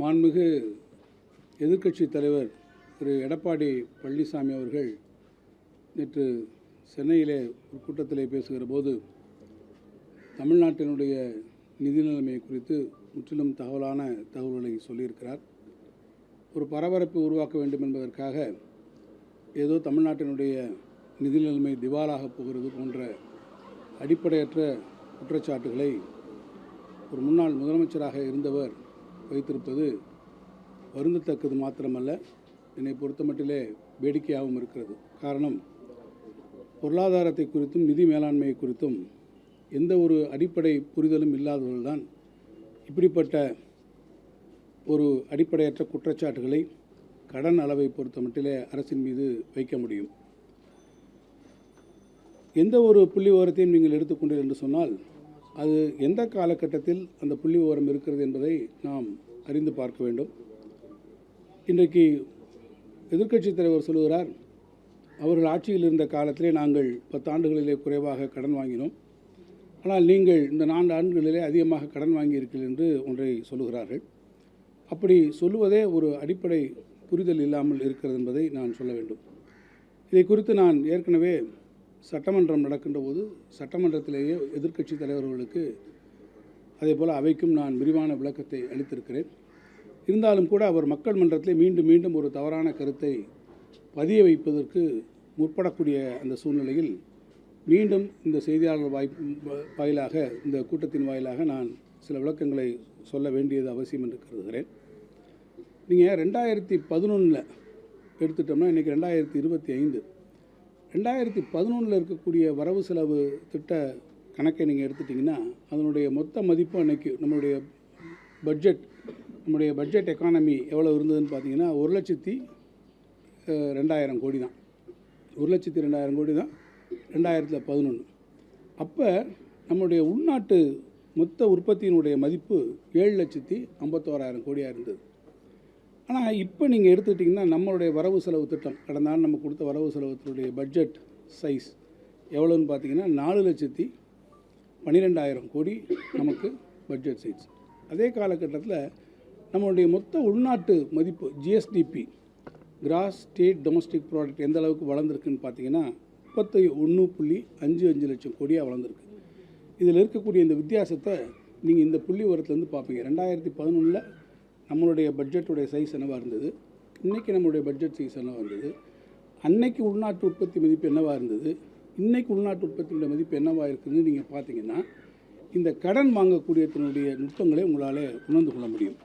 மாண்புமிகு எதிர்க்கட்சி தலைவர் திரு எடப்பாடி பழனிசாமி அவர்கள் நேற்று சென்னையிலே ஒரு கூட்டத்திலே பேசுகிற போது தமிழ்நாட்டினுடைய நிதி நிலைமை குறித்து முற்றிலும் தகவல்களை சொல்லியிருக்கிறார். ஒரு பரபரப்பை உருவாக்க வேண்டும் என்பதற்காக ஏதோ தமிழ்நாட்டினுடைய நிதி நிலைமை திவாலாக போகிறது போன்ற அடிப்படையற்ற குற்றச்சாட்டுகளை ஒரு முன்னாள் முதலமைச்சராக இருந்தவர் வைத்திருப்பது வருந்தத்தக்கது மாத்திரமல்ல, என்னை பொறுத்தமட்டிலே வேடிக்கையாகவும் இருக்கிறது. காரணம், பொருளாதாரத்தை குறித்தும் நிதி மேலாண்மை குறித்தும் எந்த ஒரு அடிப்படை புரிதலும் இல்லாதவர்கள்தான் இப்படிப்பட்ட ஒரு அடிப்படையற்ற குற்றச்சாட்டுகளை கடன் அளவை பொறுத்தமட்டிலே அரசின் மீது வைக்க முடியும். எந்த ஒரு புள்ளி விவரத்தையும் நீங்கள் எடுத்துக்கொண்டீர்கள் என்று சொன்னால் அது எந்த காலகட்டத்தில் அந்த புள்ளி விவரம் இருக்கிறது என்பதை நாம் அறிந்து பார்க்க வேண்டும். இன்றைக்கு எதிர்க்கட்சித் தலைவர் சொல்லுகிறார், அவர்கள் ஆட்சியில் இருந்த காலத்திலே நாங்கள் 10 ஆண்டுகளிலே குறைவாக கடன் வாங்கினோம், ஆனால் நீங்கள் இந்த 4 ஆண்டுகளிலே அதிகமாக கடன் வாங்கியிருக்கிறீர்கள் என்று ஒன்றை சொல்லுகிறார்கள். அப்படி சொல்லுவதே ஒரு அடிப்படை புரிதல் இல்லாமல் இருக்கிறது என்பதை நான் சொல்ல வேண்டும். இதை குறித்து நான் ஏற்கனவே சட்டமன்றம் நடக்கின்ற போது சட்டமன்றத்திலேயே எதிர்க்கட்சி தலைவர்களுக்கு அதே போல் அவைக்கும் நான் விரிவான விளக்கத்தை அளித்திருக்கிறேன். இருந்தாலும் கூட அவர் மக்கள் மன்றத்திலே மீண்டும் மீண்டும் ஒரு தவறான கருத்தை பதிய வைப்பதற்கு முற்படக்கூடிய அந்த சூழ்நிலையில் மீண்டும் இந்த செய்தியாளர் வாயிலாக, இந்த கூட்டத்தின் வாயிலாக நான் சில விளக்கங்களை சொல்ல வேண்டியது அவசியம் என்று கருதுகிறேன். நீங்கள் 2011 எடுத்துட்டோம்னா இன்றைக்கி 2025. 2011 இருக்கக்கூடிய வரவு செலவு திட்ட கணக்கை நீங்கள் எடுத்துட்டிங்கன்னா அதனுடைய மொத்த மதிப்பு அன்றைக்கி நம்மளுடைய பட்ஜெட் எக்கானமி எவ்வளோ இருந்ததுன்னு பார்த்தீங்கன்னா 1,02,000 கோடி தான். 1,02,000 கோடி தான் 2011. அப்போ நம்முடைய உள்நாட்டு மொத்த உற்பத்தியினுடைய மதிப்பு 7,51,000 கோடியாக இருந்தது. ஆனால் இப்போ நீங்கள் எடுத்துக்கிட்டிங்கன்னா நம்மளுடைய வரவு செலவு திட்டம், கடந்த ஆண்டு நம்ம கொடுத்த வரவு செலவத்தினுடைய பட்ஜெட் சைஸ் எவ்வளோன்னு பார்த்தீங்கன்னா 4,12,000 கோடி நமக்கு பட்ஜெட் சைஸ். அதே காலகட்டத்தில் நம்மளுடைய மொத்த உள்நாட்டு மதிப்பு GSDP, cross state domestic product எந்த அளவுக்கு வளர்ந்துருக்குன்னு பார்த்தீங்கன்னா 31.55 லட்சம் கோடியாக வளர்ந்துருக்கு. இதில் இருக்கக்கூடிய இந்த வித்தியாசத்தை நீங்கள் இந்த புள்ளி விவரத்துலேருந்து பார்ப்பீங்க. 2011 நம்மளுடைய பட்ஜெட்டுடைய சைஸ் என்னவாக இருந்தது, இன்றைக்கி நம்மளுடைய பட்ஜெட் சைஸ் என்னவாக இருந்தது, அன்னைக்கு உள்நாட்டு உற்பத்தி மதிப்பு என்னவாக இருந்தது, இன்றைக்கி உள்நாட்டு உற்பத்தியுடைய மதிப்பு என்னவாக இருக்குதுன்னு நீங்கள் பார்த்தீங்கன்னா இந்த கடன் வாங்கக்கூடியதனுடைய நுட்பங்களை உங்களால் உணர்ந்து கொள்ள முடியும்.